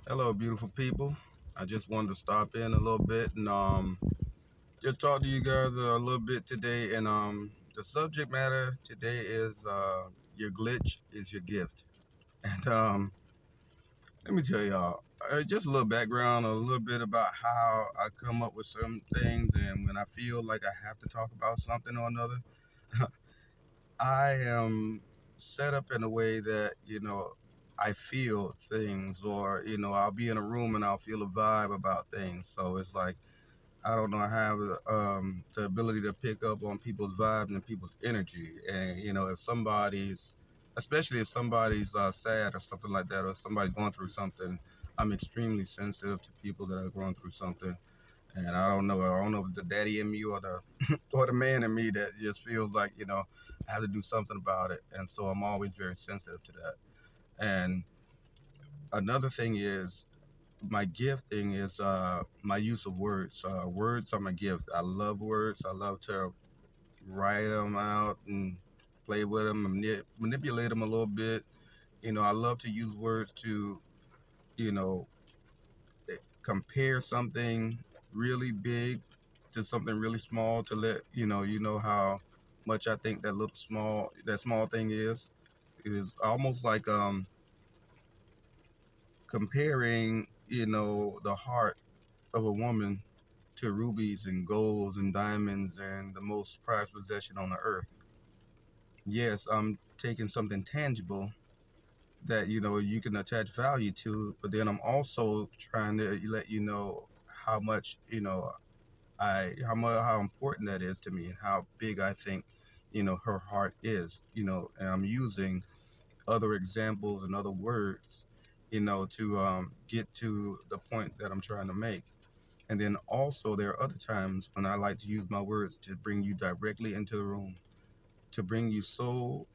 Hello, beautiful people. I just wanted to stop in a little bit and just talk to you guys a little bit today. And the subject matter today is your glitch is your gift. And let me tell y'all just a little background, a little bit about how I come up with some things, and when I feel like I have to talk about something or another, I am set up in a way that I feel things, or I'll be in a room and I'll feel a vibe about things. So it's like I don't know, I have the ability to pick up on people's vibes and people's energy. And if somebody's, especially if somebody's sad or something like that, or somebody's going through something, I'm extremely sensitive to people that are going through something. And I don't know if it's the daddy in me or the or the man in me that just feels like I have to do something about it. And so I'm always very sensitive to that. And another thing is my gifting is my use of words. Words are my gift. I love words. I love to write them out and play with them, manipulate them a little bit. I love to use words to you know compare something really big to something really small, to let you know how much I think that small thing is almost like comparing the heart of a woman to rubies and golds and diamonds and the most prized possession on the earth. Yes, I'm taking something tangible that you can attach value to, but then I'm also trying to let you know how much how important that is to me, and how big I think her heart is. And I'm using other examples and other words to get to the point that I'm trying to make. And then also, there are other times when I like to use my words to bring you directly into the room, to bring you so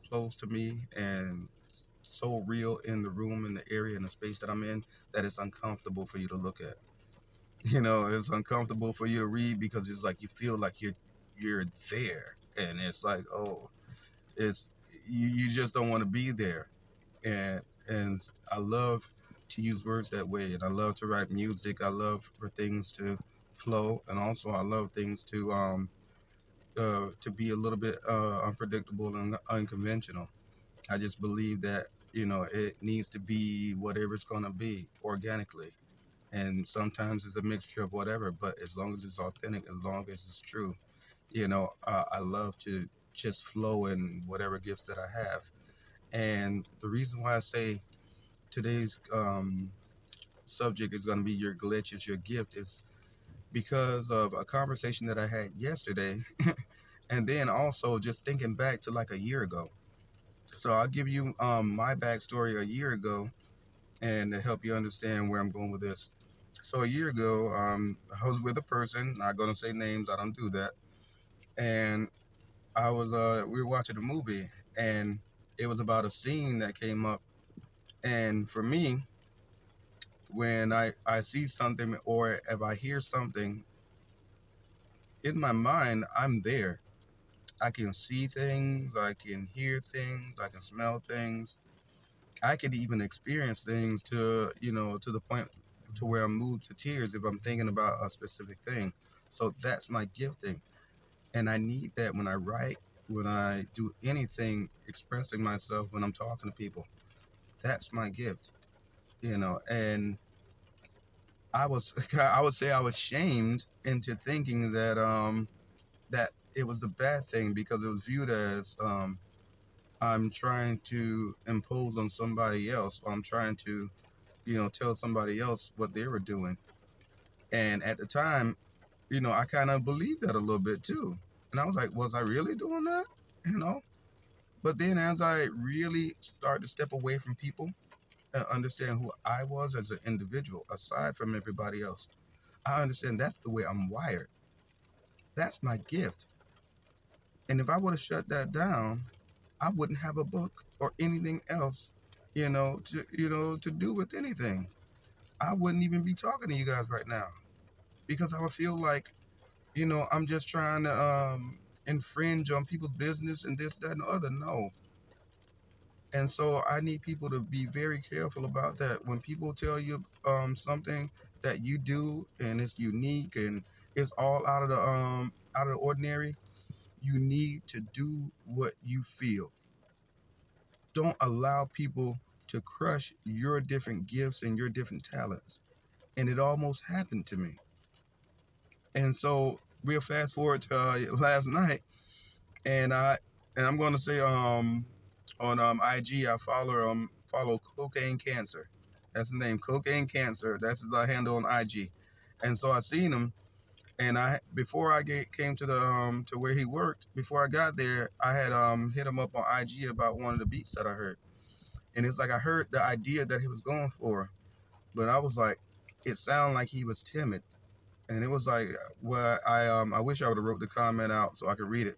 close to me, and so real in the room, in the area, in the space that I'm in, that it's uncomfortable for you to look at. It's uncomfortable for you to read, because it's like you feel like you're there, and it's like, oh, it's you just don't want to be there. And I love to use words that way, and I love to write music. I love for things to flow, and also I love things to be a little bit unpredictable and unconventional. I just believe that it needs to be whatever it's gonna be organically, and sometimes it's a mixture of whatever. But as long as it's authentic, as long as it's true, I love to just flow in whatever gifts that I have. And the reason why I say today's subject is going to be your glitch is your gift is because of a conversation that I had yesterday, and then also just thinking back to like a year ago. So I'll give you my backstory a year ago, and to help you understand where I'm going with this. So a year ago, I was with a person. Not going to say names. I don't do that. And we were watching a movie, and it was about a scene that came up. And for me, when I see something, or if I hear something in my mind, I'm there. I can see things, I can hear things, I can smell things. I can even experience things to the point to where I'm moved to tears if I'm thinking about a specific thing. So that's my gifting. And I need that when I write, when I do anything expressing myself, when I'm talking to people. That's my gift. And I would say I was shamed into thinking that it was a bad thing, because it was viewed as I'm trying to impose on somebody else, or I'm trying to tell somebody else what they were doing. And at the time, I kind of believed that a little bit too. And I was like, was I really doing that? You know? But then as I really started to step away from people and understand who I was as an individual, aside from everybody else, I understand that's the way I'm wired. That's my gift. And if I would have shut that down, I wouldn't have a book or anything else, to do with anything. I wouldn't even be talking to you guys right now, because I would feel like, I'm just trying to infringe on people's business and this, that, and the other. No, And so I need people to be very careful about that. When people tell you something that you do and it's unique and it's all out of the ordinary, you need to do what you feel. Don't allow people to crush your different gifts and your different talents. And it almost happened to me. And so we'll fast forward to last night, and I'm going to say on IG I follow Cocaine Cancer. That's the name, Cocaine Cancer. That's his handle on IG. And so I seen him, and I before I came to the to where he worked. Before I got there, I had hit him up on IG about one of the beats that I heard, and it's like I heard the idea that he was going for, but I was like, it sounded like he was timid, and it was like, well, I wish I would have wrote the comment out so I could read it.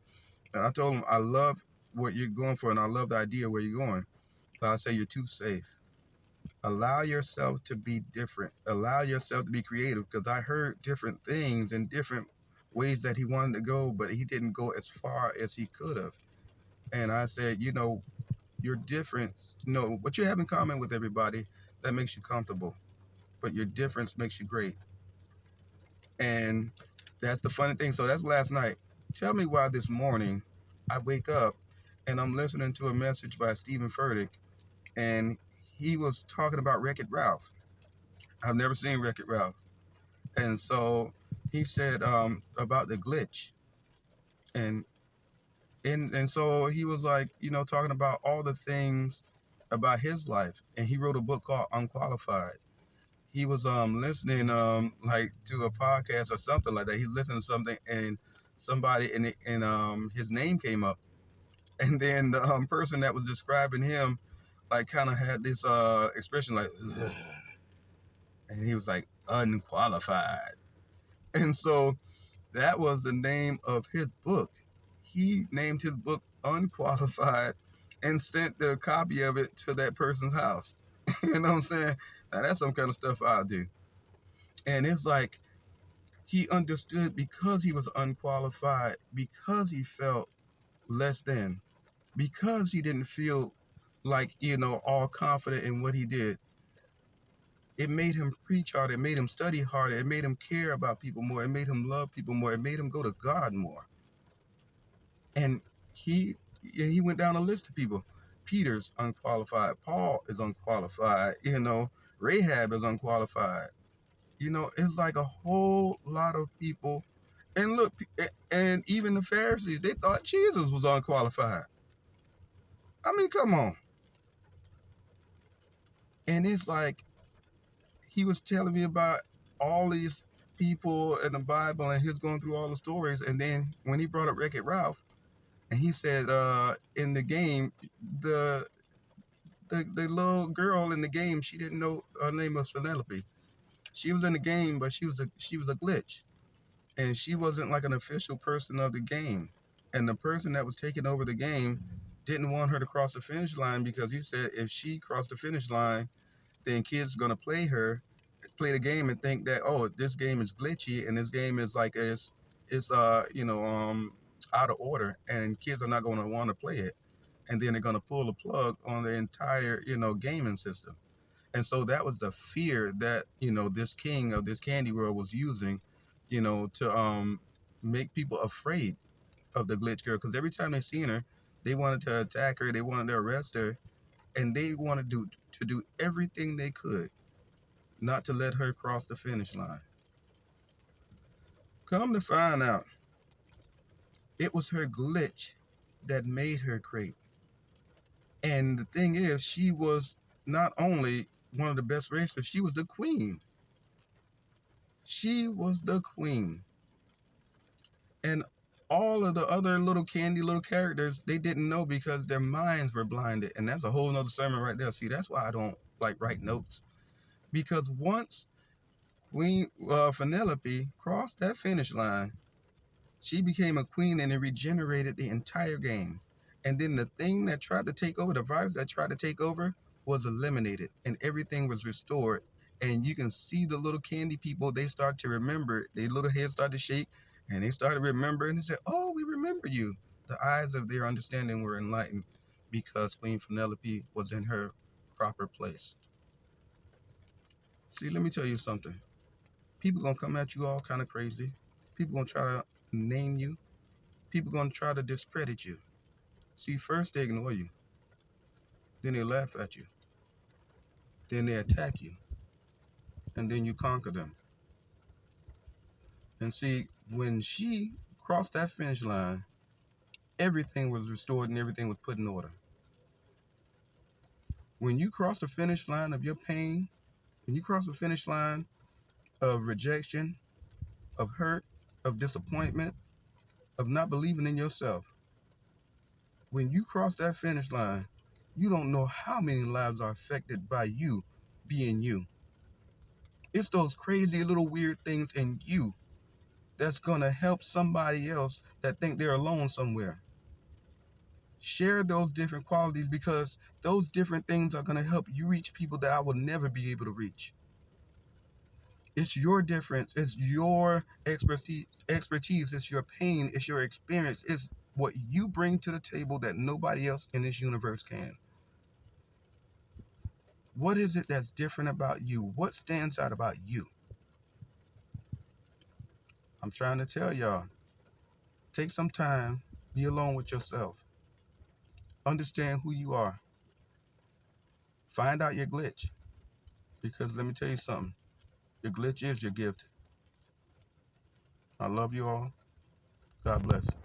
And I told him I love what you're going for, and I love the idea where you're going, but I say you're too safe. Allow yourself to be different. Allow yourself to be creative, because I heard different things and different ways that he wanted to go, but he didn't go as far as he could have. And I said, your difference, what you have in common with everybody, that makes you comfortable, but your difference makes you great. And that's the funny thing. So that's last night. Tell me why this morning I wake up and I'm listening to a message by Stephen Furtick, and he was talking about Wreck-It Ralph. I've never seen Wreck-It Ralph. And so he said about the glitch. And so he was like, talking about all the things about his life. And he wrote a book called Unqualified. He was listening like to a podcast or something like that. He listened to something, and somebody and his name came up, and then the person that was describing him like kind of had this expression like, ugh. And he was like, unqualified. And so that was the name of his book. He named his book Unqualified and sent the copy of it to that person's house. You know what I'm saying? Now that's some kind of stuff I'll do. And it's like he understood, because he was unqualified, because he felt less than, because he didn't feel like, all confident in what he did. It made him preach harder. It made him study harder. It made him care about people more. It made him love people more. It made him go to God more. And he went down a list of people. Peter's unqualified. Paul is unqualified. Rahab is unqualified. It's like a whole lot of people. And look, and even the Pharisees, they thought Jesus was unqualified. I mean, come on. And it's like he was telling me about all these people in the Bible, and he was going through all the stories. And then when he brought up Wreck-It Ralph, and he said in the game, the little girl in the game, she didn't know her name was Penelope. She was in the game, but she was a glitch. And she wasn't like an official person of the game. And the person that was taking over the game didn't want her to cross the finish line, because he said if she crossed the finish line, then kids are going to play the game and think that, oh, this game is glitchy and this game is like it's out of order, and kids are not going to want to play it. And then they're going to pull the plug on the entire, gaming system. And so that was the fear that, this king of this candy world was using, to make people afraid of the glitch girl. Because every time they seen her, they wanted to attack her, they wanted to arrest her, and they wanted to do everything they could not to let her cross the finish line. Come to find out, it was her glitch that made her great. And the thing is, she was not only one of the best racers, she was the queen. She was the queen. And all of the other little characters, they didn't know because their minds were blinded. And that's a whole nother sermon right there. See, that's why I don't like write notes. Because once Queen Penelope crossed that finish line, she became a queen, and it regenerated the entire game. And then the thing that tried to take over, the virus that tried to take over, was eliminated, and everything was restored. And you can see the little candy people, they start to remember. Their little heads started to shake, and they started remembering and said, oh, we remember you. The eyes of their understanding were enlightened, because Queen Penelope was in her proper place. See, let me tell you something. People gonna come at you all kind of crazy. People gonna try to name you. People gonna try to discredit you. See, first they ignore you. Then they laugh at you. Then they attack you. And then you conquer them. And see, when she crossed that finish line, everything was restored and everything was put in order. When you cross the finish line of your pain, when you cross the finish line of rejection, of hurt, of disappointment, of not believing in yourself, when you cross that finish line, you don't know how many lives are affected by you being you. It's those crazy little weird things in you that's gonna help somebody else that think they're alone somewhere. Share those different qualities, because those different things are gonna help you reach people that I will never be able to reach. It's your difference. It's your expertise. It's your pain. It's your experience. It's what you bring to the table that nobody else in this universe can. What is it that's different about you? What stands out about you? I'm trying to tell y'all, take some time, be alone with yourself. Understand who you are. Find out your glitch. Because let me tell you something, your glitch is your gift. I love you all. God bless.